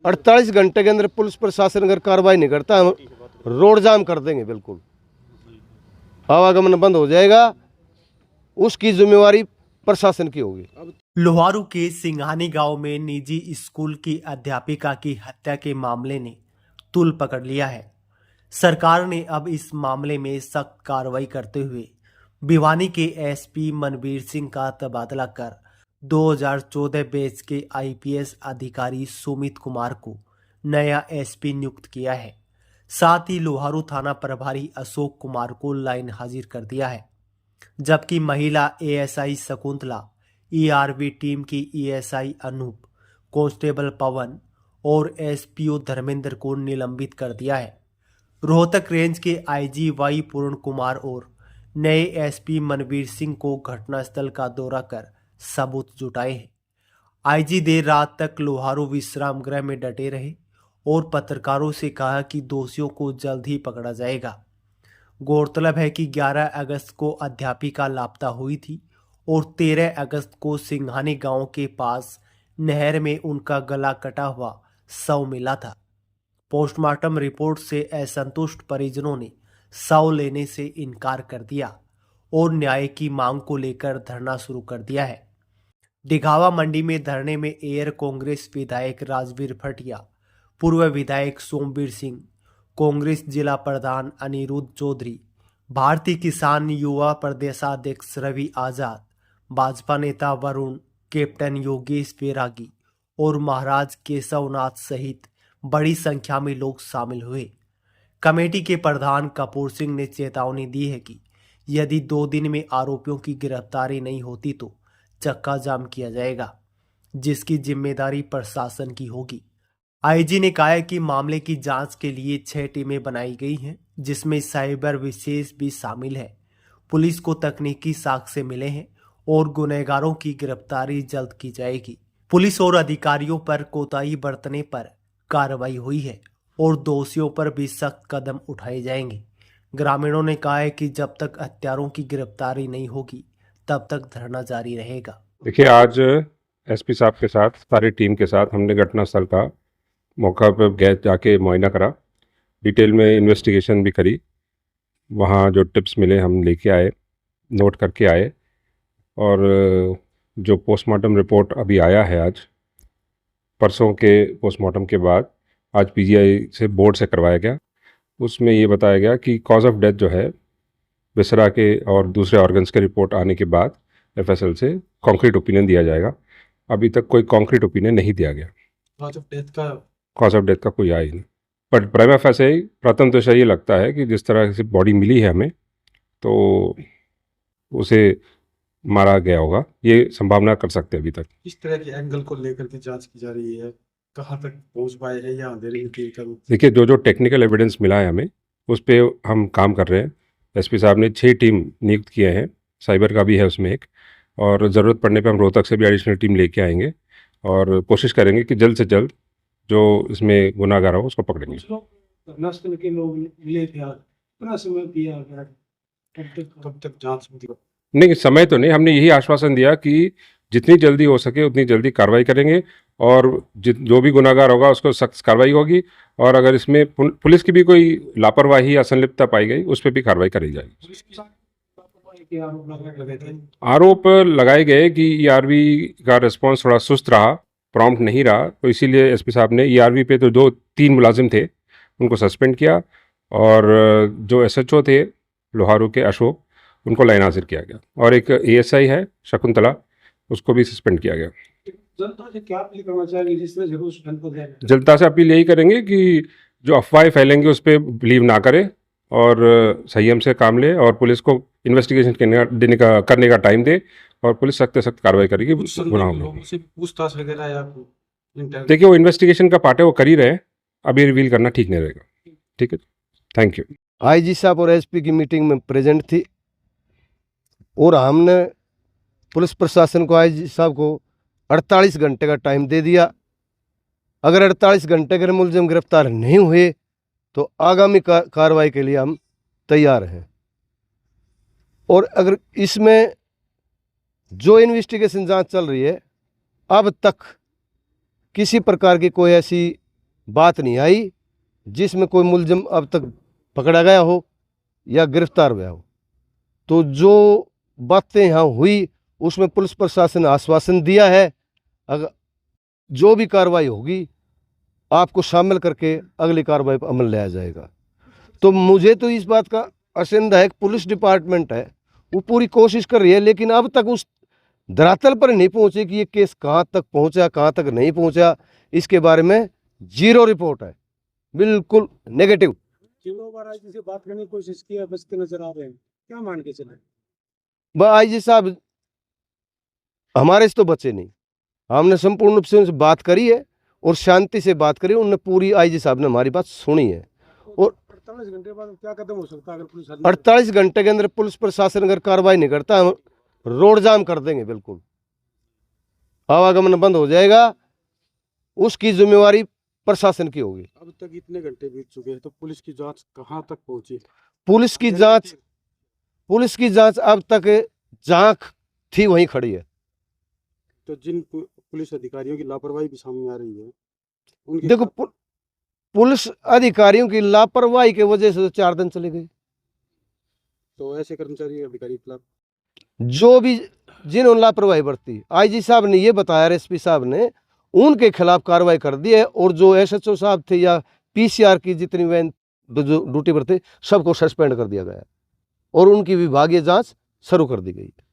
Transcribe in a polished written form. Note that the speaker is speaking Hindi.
48 घंटे के अंदर पुलिस प्रशासन अगर कार्रवाई नहीं करता हम रोड जाम कर देंगे, बिल्कुल आवागमन बंद हो जाएगा, उसकी जिम्मेवारी प्रशासन की होगी। लोहारू के सिंघानी गांव में निजी स्कूल की अध्यापिका की हत्या के मामले ने तूल पकड़ लिया है। सरकार ने अब इस मामले में सख्त कार्रवाई करते हुए भिवानी के एसपी मनवीर सिंह का तबादला कर 2014 बैच के आईपीएस अधिकारी सुमित कुमार को नया एसपी नियुक्त किया है। साथ ही लोहारू थाना प्रभारी अशोक कुमार को लाइन हाजिर कर दिया है, जबकि महिला एएसआई शकुंतला, ईआरवी टीम की ईएसआई अनूप, कांस्टेबल पवन और एसपीओ धर्मेंद्र को निलंबित कर दिया है। रोहतक रेंज के आईजी वाई पूर्ण कुमार और नए एसपी मनवीर सिंह को घटनास्थल का दौरा कर सबूत जुटाए हैं। आईजी देर रात तक लोहारू विश्राम गृह में डटे रहे और पत्रकारों से कहा कि दोषियों को जल्द ही पकड़ा जाएगा। गौरतलब है कि 11 अगस्त को अध्यापिका लापता हुई थी और 13 अगस्त को सिंघानी गांव के पास नहर में उनका गला कटा हुआ शव मिला था। पोस्टमार्टम रिपोर्ट से असंतुष्ट परिजनों ने शव लेने से इनकार कर दिया और न्याय की मांग को लेकर धरना शुरू कर दिया है। दिघावा मंडी में धरने में एयर कांग्रेस विधायक राजवीर भटिया, पूर्व विधायक सोमवीर सिंह, कांग्रेस जिला प्रधान अनिरुद्ध चौधरी, भारतीय किसान युवा प्रदेशाध्यक्ष रवि आजाद, भाजपा नेता वरुण, कैप्टन योगेश बैरागी और महाराज केशवनाथ सहित बड़ी संख्या में लोग शामिल हुए। कमेटी के प्रधान कपूर सिंह ने चेतावनी दी है कि यदि 2 दिन में आरोपियों की गिरफ्तारी नहीं होती तो चक्का जाम किया जाएगा, जिसकी जिम्मेदारी प्रशासन की होगी। आईजी ने कहा है कि मामले की जांच के लिए 6 टीमें बनाई गई हैं, जिसमें साइबर विशेष भी शामिल है। पुलिस को तकनीकी साक्ष्य मिले हैं और गुनहगारों की गिरफ्तारी जल्द की जाएगी। पुलिस और अधिकारियों पर कोताही बरतने पर कार्रवाई हुई है और दोषियों पर भी सख्त कदम उठाए जाएंगे। ग्रामीणों ने कहा है कि जब तक हत्यारों की गिरफ्तारी नहीं होगी तब तक धरना जारी रहेगा। देखिए, आज एसपी साहब के साथ सारी टीम के साथ हमने घटनास्थल का मौका पर गए, जाके मुआयना करा, डिटेल में इन्वेस्टिगेशन भी करी। वहाँ जो टिप्स मिले हम लेके आए, नोट करके आए और जो पोस्टमार्टम रिपोर्ट अभी आया है आज, परसों के पोस्टमार्टम के बाद आज पीजीआई से बोर्ड से करवाया गया। उसमें ये बताया गया कि कॉज ऑफ डेथ जो है विसरा के और दूसरे ऑर्गन्स के रिपोर्ट आने के बाद एफएसएल से कॉन्क्रीट ओपिनियन दिया जाएगा। अभी तक कोई कॉन्क्रीट ओपिनियन नहीं दिया गया। कॉज ऑफ डेथ का कोई आया ही नहीं, पर प्राइमा फेसे ही प्रथम दृष्टया ये लगता है कि जिस तरह से बॉडी मिली है हमें, तो उसे मारा गया होगा, ये संभावना कर सकते हैं। अभी तक इस तरह के एंगल को लेकर के जांच की जा रही है, कहाँ तक पहुंच पाए हैं या अंधेरे में? देखिए, जो टेक्निकल एविडेंस मिला है हमें, उस पर हम काम कर रहे हैं। एसपी साहब ने 6 टीम नियुक्त किए हैं, साइबर का भी है उसमें एक, और ज़रूरत पड़ने पर हम रोहतक से भी एडिशनल टीम लेके आएंगे और कोशिश करेंगे कि जल्द से जल्द जो इसमें गुनाहगार हो उसको पकड़ेंगे। के लोग मिले थे, कब तक जांच होगी? नहीं, समय तो नहीं, हमने यही आश्वासन दिया कि जितनी जल्दी हो सके उतनी जल्दी कार्रवाई करेंगे और जो भी गुनाहगार होगा उसको सख्त कार्रवाई होगी, और अगर इसमें पुलिस की भी कोई लापरवाही या संलिप्तता पाई गई उस पर भी कार्रवाई करी जाएगी। आरोप लगाए गए कि ईआरवी का रिस्पांस थोड़ा सुस्त रहा, प्रॉम्प्ट नहीं रहा, तो इसीलिए एसपी साहब ने ईआरवी पे तो 2-3 मुलाजिम थे उनको सस्पेंड किया, और जो एसएचओ थे लोहारू के अशोक, उनको लाइन हाजिर किया गया, और एक एएसआई है शकुंतला, उसको भी सस्पेंड किया गया। जनता से क्या अपील करना चाहेंगे? जिसमें जरूर जनता से अपील यही करेंगे कि जो अफवाहें फैलेंगे उस पर बिलीव ना करे और संयम से काम ले, और पुलिस को इन्वेस्टिगेशन करने का टाइम दे, और पुलिस सख्त से सख्त कार्रवाई करेगी गुनाहों में। पूछताछ वगैरह या देखिए, वो इन्वेस्टिगेशन का पार्ट है, वो कर ही रहे हैं, अभी रिवील करना ठीक नहीं रहेगा। ठीक है, थैंक यू। आईजी साहब और एसपी की मीटिंग में प्रेजेंट थी और हमने पुलिस प्रशासन को, आईजी साहब को 48 घंटे का टाइम दे दिया। अगर 48 घंटे के मुलजिम गिरफ्तार नहीं हुए तो आगामी कार्रवाई के लिए हम तैयार हैं। और अगर इसमें जो इन्वेस्टिगेशन जांच चल रही है, अब तक किसी प्रकार की कोई ऐसी बात नहीं आई जिसमें कोई मुलजिम अब तक पकड़ा गया हो या गिरफ्तार हुआ हो। तो जो बातें यहाँ हुई उसमें पुलिस प्रशासन ने आश्वासन दिया है, अगर जो भी कार्रवाई होगी आपको शामिल करके अगली कार्रवाई पर अमल लाया जाएगा। तो मुझे तो इस बात का आशंका है कि पुलिस डिपार्टमेंट है वो पूरी कोशिश कर रही है, लेकिन अब तक उस धरातल पर नहीं पहुंचे कि ये केस कहाँ तक पहुंचा कहाँ तक नहीं पहुंचा, इसके बारे में जीरो रिपोर्ट है, बिल्कुल नेगेटिव। कितनों बार आईजी से बात करने की कोशिश की है, बचते नजर आ रहे हैं, क्या मान के चले? आईजी साहब हमारे से तो बचे नहीं, हमने संपूर्ण रूप से उनसे बात करी है और शांति से बात करी, उन्होंने पूरी आईजी साहब ने हमारी बात सुनी है। और 48 घंटे बाद क्या कदम हो सकता है अगर पुलिस 48 घंटे के अंदर पुलिस प्रशासन अगर कार्रवाई नहीं करता हम रोड जाम कर देंगे, बिल्कुल आवागमन बंद हो जाएगा, उसकी जिम्मेवारी प्रशासन की होगी। अब तक इतने घंटे बीत चुके हैं तो पुलिस की जांच कहां तक पहुंची? पुलिस की जांच अब तक जहां थी वहीं खड़ी है। तो जिन पुलिस अधिकारियों की लापरवाही भी सामने आ रही है उनके देखो पुलिस अधिकारियों की लापरवाही की वजह से 4 दिन चले गए। तो ऐसे कर्मचारी अधिकारी के खिलाफ जो भी जिन्होंने लापरवाही बरती, आईजी साहब ने ये बताया, एसपी साहब ने उनके खिलाफ कार्रवाई कर दी है, और जो एसएचओ साहब थे या पीसीआर की जितनी वैन जो ड्यूटी पर थे सबको सस्पेंड कर दिया गया है और उनकी विभागीय जांच शुरू कर दी गई है।